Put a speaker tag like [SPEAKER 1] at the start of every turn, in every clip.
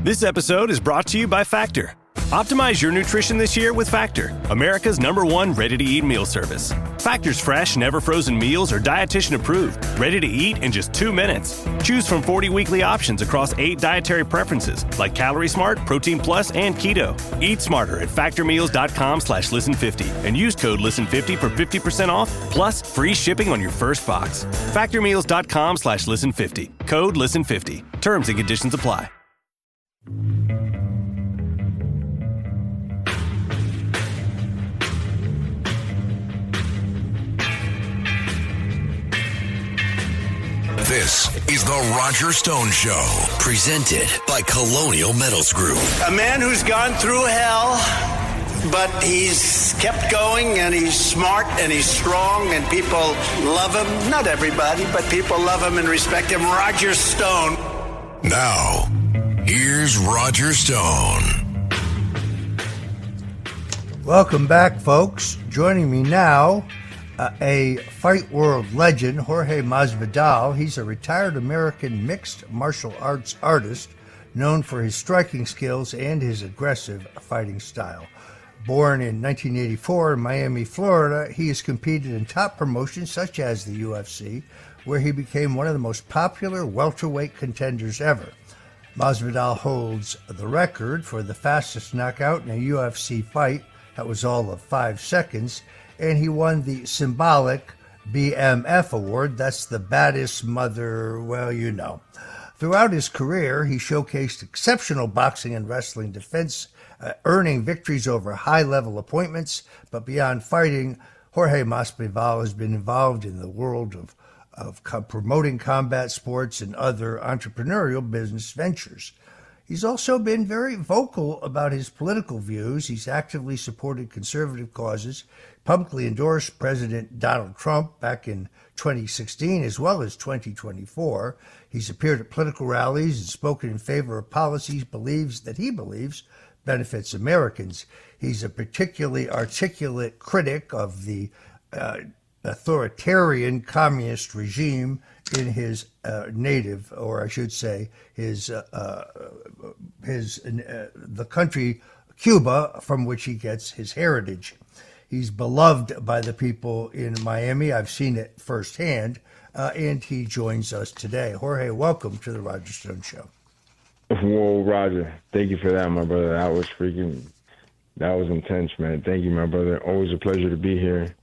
[SPEAKER 1] This episode is brought to you by Factor. Optimize your nutrition this year with Factor, America's #1 ready-to-eat meal service. Factor's fresh, never-frozen meals are dietitian-approved, ready to eat in just 2 minutes. Choose from 40 weekly options across 8 dietary preferences, like Calorie Smart, Protein Plus, and Keto. Eat smarter at factormeals.com/listen50 and use code LISTEN50 for 50% off, plus free shipping on your first box. Factormeals.com/listen50. Code LISTEN50. Terms and conditions apply.
[SPEAKER 2] This is the Roger Stone Show, presented by Colonial Metals Group.
[SPEAKER 3] A man who's gone through hell, but he's kept going, and he's smart, and he's strong, and people love him. Not everybody, but people love him and respect him. Roger Stone.
[SPEAKER 2] Now, here's Roger Stone.
[SPEAKER 4] Welcome back, folks. Joining me now, a fight world legend, Jorge Masvidal. He's a retired American mixed martial arts artist known for his striking skills and his aggressive fighting style. Born in 1984 in Miami, Florida, he has competed in top promotions such as the UFC, where he became one of the most popular welterweight contenders ever. Masvidal holds the record for the fastest knockout in a UFC fight. That was all of 5 seconds. And he won the symbolic BMF award. That's the baddest mother, well, you know. Throughout his career, he showcased exceptional boxing and wrestling defense, earning victories over high-level appointments. But beyond fighting, Jorge Masvidal has been involved in the world of promoting combat sports and other entrepreneurial business ventures. He's also been very vocal about his political views. He's actively supported conservative causes, publicly endorsed President Donald Trump back in 2016 as well as 2024. He's appeared at political rallies and spoken in favor of policies he believes benefits Americans. He's a particularly articulate critic of the authoritarian communist regime in his native, or I should say, the country Cuba, from which he gets his heritage. He's beloved by the people in Miami. I've seen it firsthand, and he joins us today. Jorge, welcome to the Roger Stone Show.
[SPEAKER 5] Whoa, Roger, thank you for that, my brother. That was intense, man. Thank you, my brother. Always a pleasure to be here.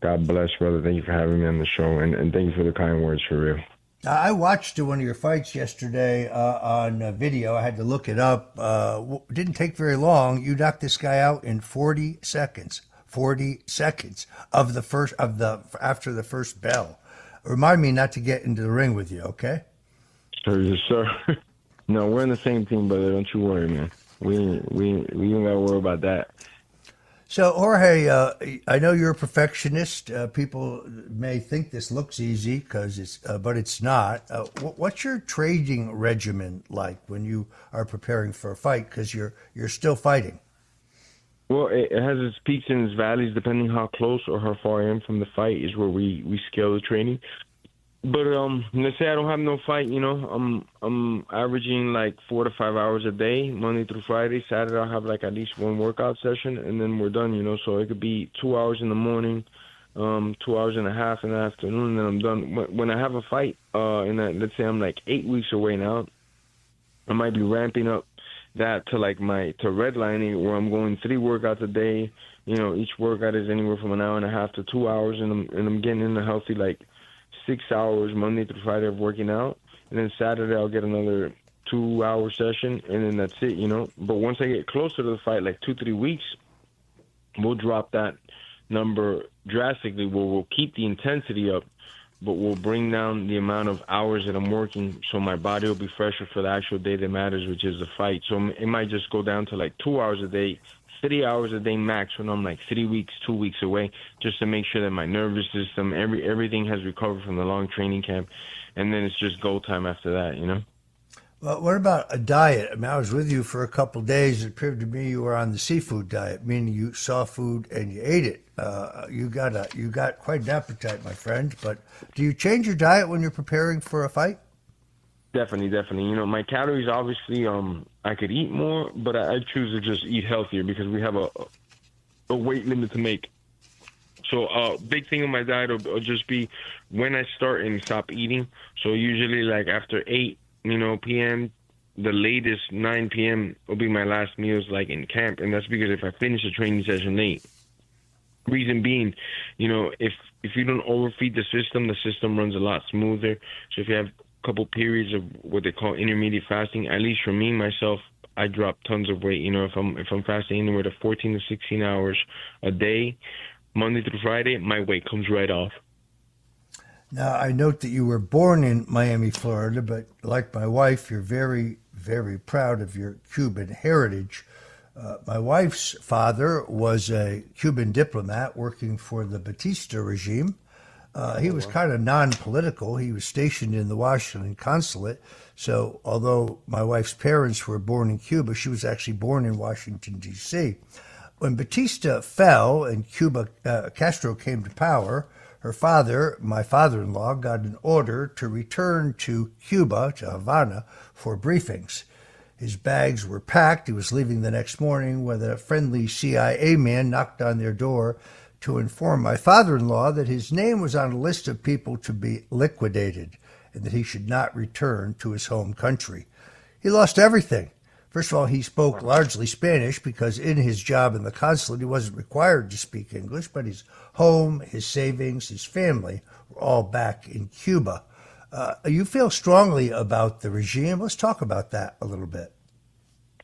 [SPEAKER 5] God bless, brother. Thank you for having me on the show, and thank you for the kind words, for real.
[SPEAKER 4] I watched one of your fights yesterday on video. I had to look it up. Didn't take very long. You knocked this guy out in 40 seconds. 40 seconds after the first bell. Remind me not to get into the ring with you, okay?
[SPEAKER 5] Sure, yes, sir. No, we're in the same team, brother. Don't you worry, man. We don't gotta worry about that.
[SPEAKER 4] So, Jorge, I know you're a perfectionist. People may think this looks easy but it's not. What's your training regimen like when you are preparing for a fight? Because you're still fighting.
[SPEAKER 5] Well, it has its peaks and its valleys depending how close or how far I am from the fight is where we scale the training. But let's say I don't have no fight, I'm averaging like 4 to 5 hours a day, Monday through Friday. Saturday I'll have like at least one workout session, and then we're done, So it could be 2 hours in the morning, 2 hours and a half in the afternoon, and then I'm done. When I have a fight, let's say I'm like 8 weeks away now, I might be ramping up that to redlining, where I'm going 3 workouts a day. Each workout is anywhere from an hour and a half to 2 hours, and I'm getting in a healthy 6 hours Monday through Friday of working out, and then Saturday I'll get another 2-hour session, and then that's it, But once I get closer to the fight, like 2-3 weeks, we'll drop that number drastically, where we'll keep the intensity up, but we'll bring down the amount of hours that I'm working, so my body will be fresher for the actual day that matters, which is the fight. So it might just go down to 2 hours a day, 3 hours a day max when I'm 3 weeks, 2 weeks away, just to make sure that my nervous system, everything has recovered from the long training camp, and then it's just go time after that,
[SPEAKER 4] Well, what about a diet? I mean, I was with you for a couple of days. It appeared to me you were on the seafood diet, meaning you saw food and you ate it. You got quite an appetite, my friend. But do you change your diet when you're preparing for a fight?
[SPEAKER 5] Definitely. You know, my calories, obviously, I could eat more, but I choose to just eat healthier because we have a weight limit to make. So big thing in my diet will just be when I start and stop eating. So usually like after 8, p.m., the latest 9 p.m. will be my last meals like in camp. And that's because if I finish a training session late, reason being, if you don't overfeed the system runs a lot smoother. So if you have a couple periods of what they call intermediate fasting, at least for me, myself, I drop tons of weight. If I'm fasting anywhere to 14 to 16 hours a day, Monday through Friday, my weight comes right off.
[SPEAKER 4] Now, I note that you were born in Miami, Florida, but like my wife, you're very, very proud of your Cuban heritage. My wife's father was a Cuban diplomat working for the Batista regime. He was kind of non-political. He was stationed in the Washington consulate. So although my wife's parents were born in Cuba, she was actually born in Washington, D.C. When Batista fell and Castro came to power, her father, my father-in-law, got an order to return to Cuba, to Havana, for briefings. His bags were packed. He was leaving the next morning when a friendly CIA man knocked on their door to inform my father-in-law that his name was on a list of people to be liquidated and that he should not return to his home country. He lost everything. First of all, he spoke largely Spanish because in his job in the consulate, he wasn't required to speak English, but his home, his savings, his family were all back in Cuba. You feel strongly about the regime. Let's talk about that a little bit.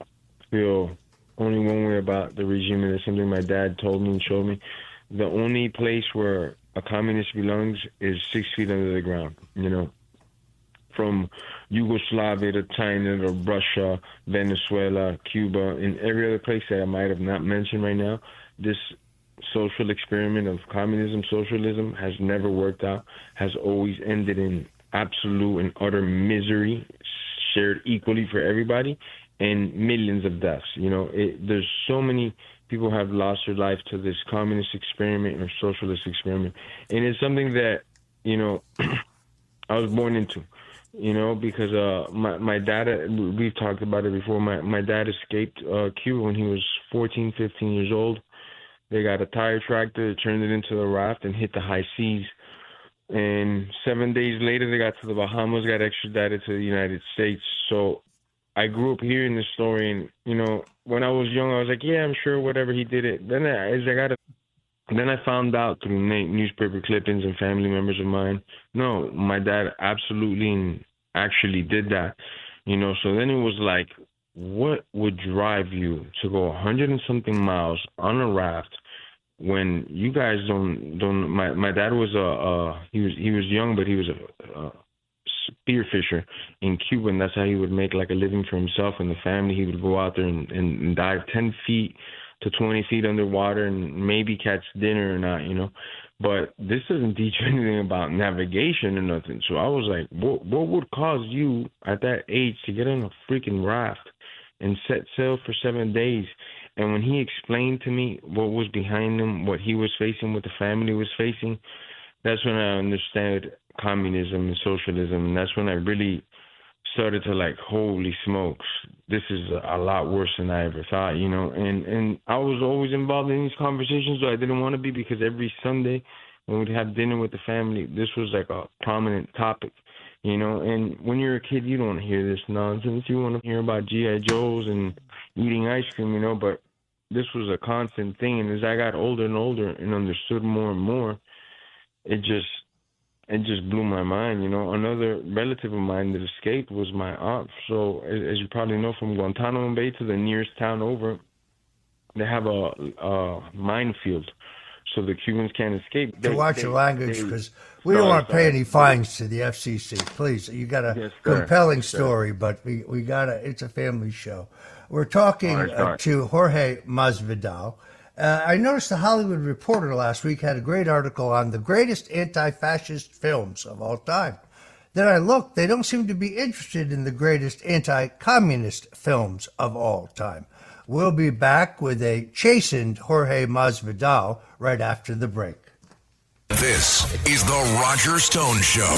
[SPEAKER 5] I feel only one way about the regime, and it's something my dad told me and showed me. The only place where a communist belongs is 6 feet under the ground, from Yugoslavia to China to Russia, Venezuela, Cuba, and every other place that I might have not mentioned right now. This social experiment of communism, socialism has never worked out, has always ended in absolute and utter misery, shared equally for everybody, and millions of deaths. There's so many people have lost their life to this communist experiment or socialist experiment. And it's something that, I was born into. Because my dad, we've talked about it before, my dad escaped Cuba when he was 14, 15 years old. They got a tire tractor, turned it into a raft, and hit the high seas. And 7 days later, they got to the Bahamas, got extradited to the United States. So I grew up hearing this story, and, when I was young, I was like, yeah, I'm sure whatever he did it. Then I found out through newspaper clippings and family members of mine, no, my dad absolutely and actually did that, So then it was like, what would drive you to go 100 and something miles on a raft when you guys don't? My dad was he was young, but he was a spearfisher in Cuba, and that's how he would make like a living for himself and the family. He would go out there and dive 10 feet to 20 feet underwater and maybe catch dinner or not, But this doesn't teach you anything about navigation or nothing. So I was like, what would cause you at that age to get on a freaking raft and set sail for 7 days? And when he explained to me what was behind him, what he was facing, what the family was facing, that's when I understood communism and socialism. And that's when I really started to like, holy smokes, this is a lot worse than I ever thought, and I was always involved in these conversations, though I didn't want to be, because every Sunday when we'd have dinner with the family, this was like a prominent topic, and when you're a kid, you don't hear this nonsense. You want to hear about G.I. Joes and eating ice cream, but this was a constant thing. And as I got older and older and understood more and more, it just blew my mind. Another relative of mine that escaped was my aunt. So as you probably know, from Guantanamo Bay to the nearest town over, they have a minefield. So the Cubans can't escape.
[SPEAKER 4] Watch your language, because we don't want to pay any fines to the FCC. Please, you got a compelling story, but we got it's a family show. We're talking to Jorge Masvidal. I noticed the Hollywood Reporter last week had a great article on the greatest anti-fascist films of all time. Then I looked, they don't seem to be interested in the greatest anti-communist films of all time. We'll be back with a chastened Jorge Masvidal right after the break.
[SPEAKER 2] This is the Roger Stone Show.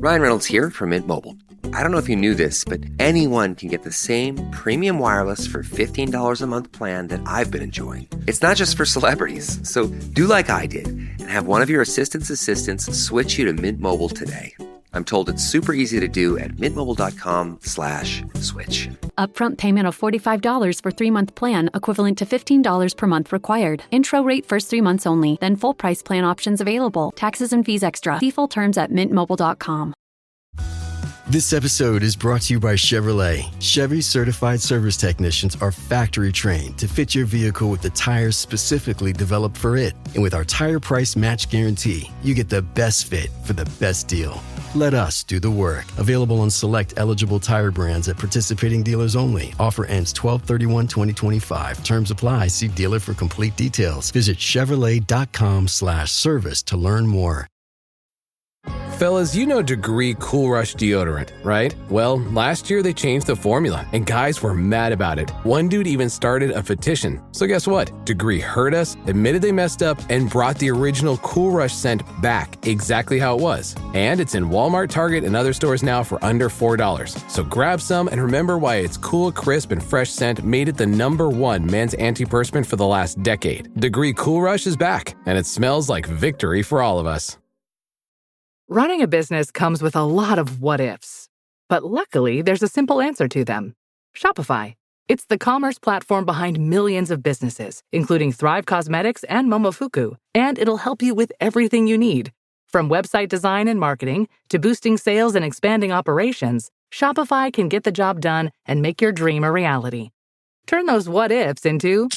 [SPEAKER 6] Ryan Reynolds here from Mint Mobile. I don't know if you knew this, but anyone can get the same premium wireless for $15 a month plan that I've been enjoying. It's not just for celebrities. So do like I did and have one of your assistants switch you to Mint Mobile today. I'm told it's super easy to do at mintmobile.com/switch.
[SPEAKER 7] Upfront payment of $45 for 3-month plan, equivalent to $15 per month required. Intro rate first 3 months only, then full price plan options available. Taxes and fees extra. See full terms at mintmobile.com.
[SPEAKER 8] This episode is brought to you by Chevrolet. Chevy certified service technicians are factory trained to fit your vehicle with the tires specifically developed for it. And with our tire price match guarantee, you get the best fit for the best deal. Let us do the work. Available on select eligible tire brands at participating dealers only. Offer ends 12/31/2025. Terms apply. See dealer for complete details. Visit Chevrolet.com/service to learn more.
[SPEAKER 9] Fellas, you know Degree Cool Rush deodorant, right? Well, last year they changed the formula, and guys were mad about it. One dude even started a petition. So guess what? Degree heard us, admitted they messed up, and brought the original Cool Rush scent back exactly how it was. And it's in Walmart, Target, and other stores now for under $4. So grab some and remember why its cool, crisp, and fresh scent made it the #1 men's antiperspirant for the last decade. Degree Cool Rush is back, and it smells like victory for all of us.
[SPEAKER 10] Running a business comes with a lot of what-ifs. But luckily, there's a simple answer to them. Shopify. It's the commerce platform behind millions of businesses, including Thrive Cosmetics and Momofuku. And it'll help you with everything you need. From website design and marketing to boosting sales and expanding operations, Shopify can get the job done and make your dream a reality. Turn those what-ifs into...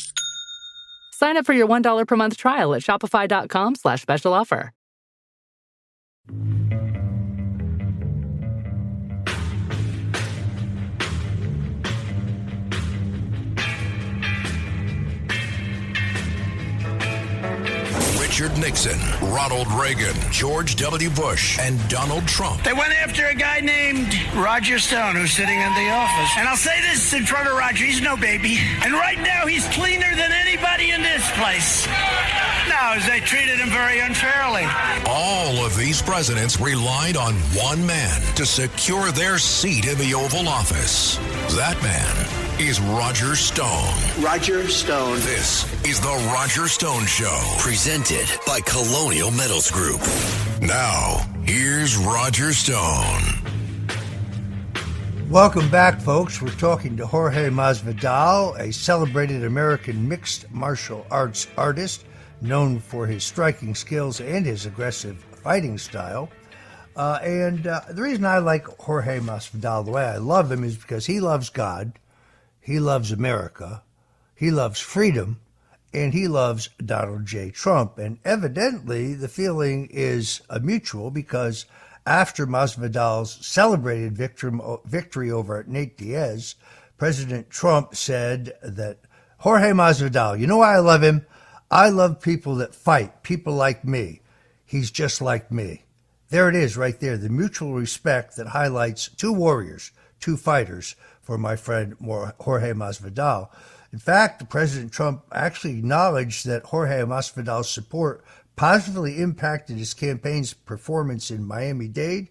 [SPEAKER 10] Sign up for your $1 per month trial at shopify.com/special offer.
[SPEAKER 2] Richard Nixon, Ronald Reagan, George W. Bush, and Donald Trump.
[SPEAKER 3] They went after a guy named Roger Stone, who's sitting in the office. And I'll say this in front of Roger, he's no baby. And right now, he's cleaner than anybody in this place. No, they treated him very unfairly.
[SPEAKER 2] All of these presidents relied on one man to secure their seat in the Oval Office. That man is Roger Stone.
[SPEAKER 3] Roger Stone.
[SPEAKER 2] This is the Roger Stone Show, presented by Colonial Metals Group. Now, here's Roger Stone.
[SPEAKER 4] Welcome back, folks. We're talking to Jorge Masvidal, a celebrated American mixed martial arts artist known for his striking skills and his aggressive fighting style. The reason I like Jorge Masvidal, the way I love him, is because he loves God, he loves America, he loves freedom, and he loves Donald J. Trump. And evidently, the feeling is mutual, because after Masvidal's celebrated victory over Nate Diaz, President Trump said that Jorge Masvidal, you know why I love him? I love people that fight, people like me. He's just like me. There it is right there, the mutual respect that highlights two warriors, two fighters for my friend Jorge Masvidal. In fact, President Trump actually acknowledged that Jorge Masvidal's support positively impacted his campaign's performance in Miami-Dade.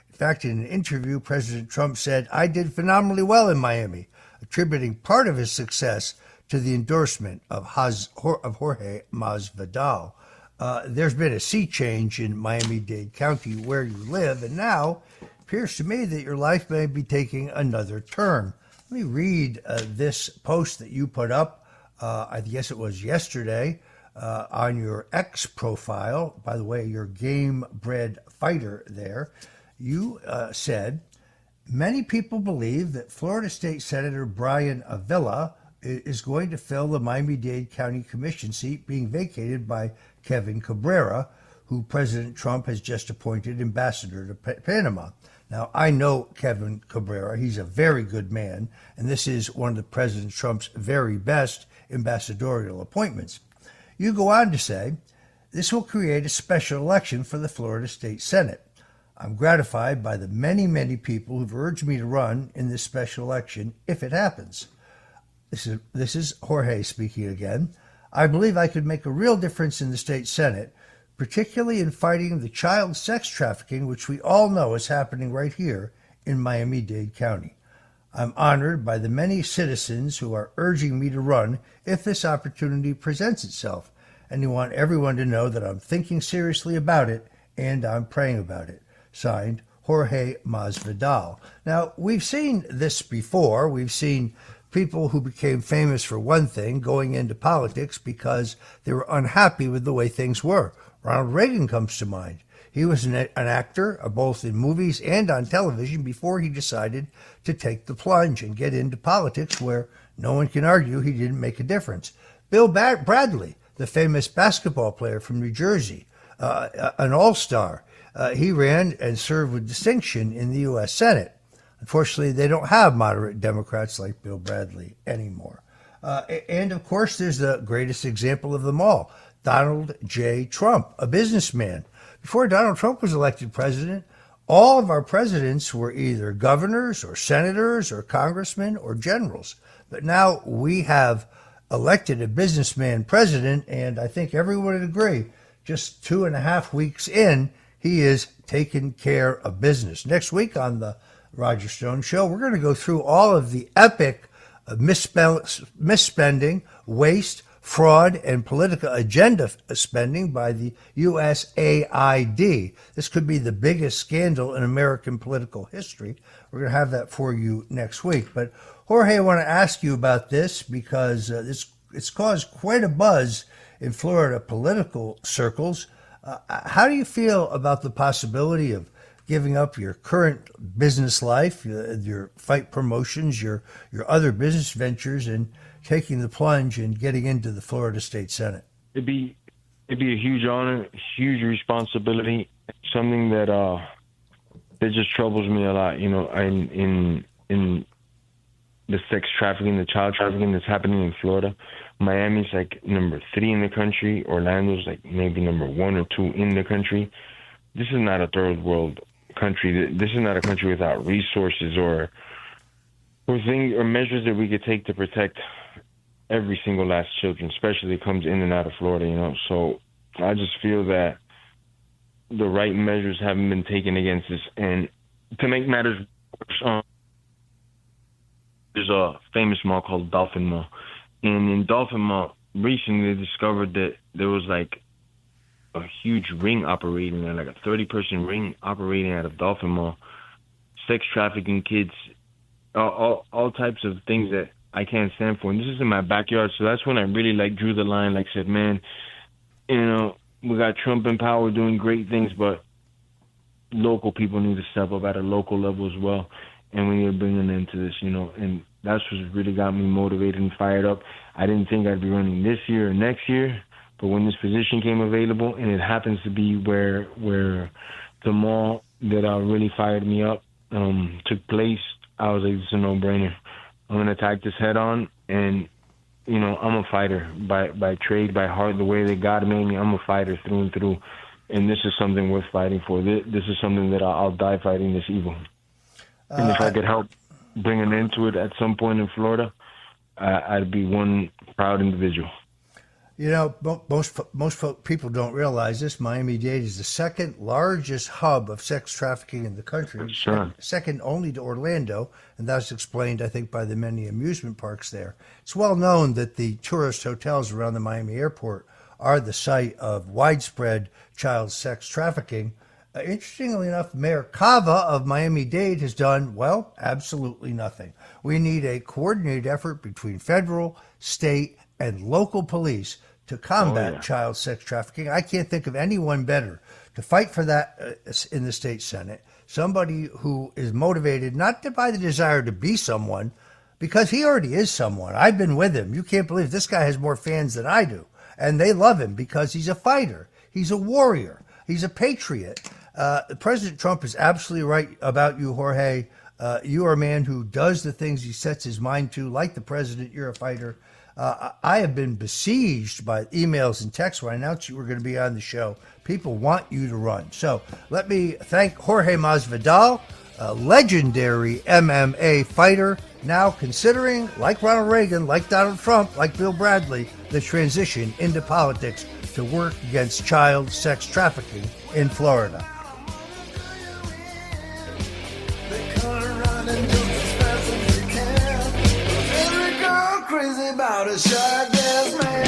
[SPEAKER 4] In fact, in an interview, President Trump said, "I did phenomenally well in Miami," attributing part of his success to the endorsement of Jorge Masvidal. There's been a sea change in Miami-Dade County where you live, and now it appears to me that your life may be taking another turn. Let me read this post that you put up, I guess it was yesterday, on your X profile. By the way, your game-bred fighter there. You said, "Many people believe that Florida State Senator Brian Avila is going to fill the Miami-Dade County Commission seat being vacated by Kevin Cabrera, who President Trump has just appointed ambassador to Panama." Now, I know Kevin Cabrera. He's a very good man, and this is one of President Trump's very best ambassadorial appointments. You go on to say, "This will create a special election for the Florida State Senate. I'm gratified by the many, many people who've urged me to run in this special election if it happens." This is Jorge speaking again. "I believe I could make a real difference in the state Senate, particularly in fighting the child sex trafficking, which we all know is happening right here in Miami-Dade County. I'm honored by the many citizens who are urging me to run if this opportunity presents itself, and I want everyone to know that I'm thinking seriously about it and I'm praying about it. Signed, Jorge Masvidal. Now, we've seen this before. We've seen people who became famous for one thing going into politics because they were unhappy with the way things were. Ronald Reagan comes to mind. He was an actor, both in movies and on television, before he decided to take the plunge and get into politics, where no one can argue he didn't make a difference. Bill Bradley, the famous basketball player from New Jersey, an all-star, he ran and served with distinction in the U.S. Senate. Unfortunately, they don't have moderate Democrats like Bill Bradley anymore. And, of course, there's the greatest example of them all, Donald J. Trump, a businessman. Before Donald Trump was elected president, all of our presidents were either governors or senators or congressmen or generals. But now we have elected a businessman president, and I think everyone would agree, just 2.5 weeks in, he is taking care of business. Next week on the Roger Stone Show, we're going to go through all of the epic misspending, waste, fraud, and political agenda spending by the USAID. This could be the biggest scandal in American political history. We're going to have that for you next week. But Jorge, I want to ask you about this because it's caused quite a buzz in Florida political circles. How do you feel about the possibility of giving up your current business life, your fight promotions, your other business ventures, and taking the plunge and getting into the Florida State Senate?
[SPEAKER 5] It'd be a huge honor, huge responsibility, something that just troubles me a lot. You know, in the sex trafficking, the child trafficking that's happening in Florida. Miami's like number 3 in the country. Orlando's like maybe number 1 or 2 in the country. This is not a third world country. This is not a country without resources or things or measures that we could take to protect every single last children, especially that comes in and out of Florida, you know. So I just feel that the right measures haven't been taken against this. And to make matters worse, there's a famous mall called Dolphin Mall. And in Dolphin Mall, recently they discovered that there was like a huge ring operating there, like a 30-person ring operating out of Dolphin Mall, sex trafficking kids, all types of things that I can't stand for. And this is in my backyard, so that's when I really drew the line, said, man, you know, we got Trump in power doing great things, but local people need to step up at a local level as well, and we need to bring an end to this, you know. And that's what really got me motivated and fired up. I didn't think I'd be running this year or next year, but when this position came available, and it happens to be where the mall that really fired me up took place, I was like, it's a no-brainer. I'm going to attack this head on, and, you know, I'm a fighter by trade, by heart, the way that God made me. I'm a fighter through and through, and this is something worth fighting for. This is something that I'll die fighting, this evil. And if I could help bring an end to it at some point in Florida, I'd be one proud individual.
[SPEAKER 4] You know, most people don't realize this. Miami-Dade is the second largest hub of sex trafficking in the country,
[SPEAKER 5] sure.
[SPEAKER 4] Second only to Orlando, and that's explained, I think, by the many amusement parks there. It's well known that the tourist hotels around the Miami airport are the site of widespread child sex trafficking. Interestingly enough, Mayor Cava of Miami-Dade has done, well, absolutely nothing. We need a coordinated effort between federal, state, and local police to combat child sex trafficking. I can't think of anyone better to fight for that in the state Senate. Somebody who is motivated not by the desire to be someone, because he already is someone. I've been with him. You can't believe this guy has more fans than I do. And they love him because he's a fighter. He's a warrior. He's a patriot. President Trump is absolutely right about you, Jorge. You are a man who does the things he sets his mind to. Like the president, you're a fighter. I have been besieged by emails and texts when I announced you were going to be on the show. People want you to run. So let me thank Jorge Masvidal a legendary MMA fighter, now considering, like Ronald Reagan, like Donald Trump, like Bill Bradley, the transition into politics to work against child sex trafficking in Florida.
[SPEAKER 11] Crazy about a shark, yes, man.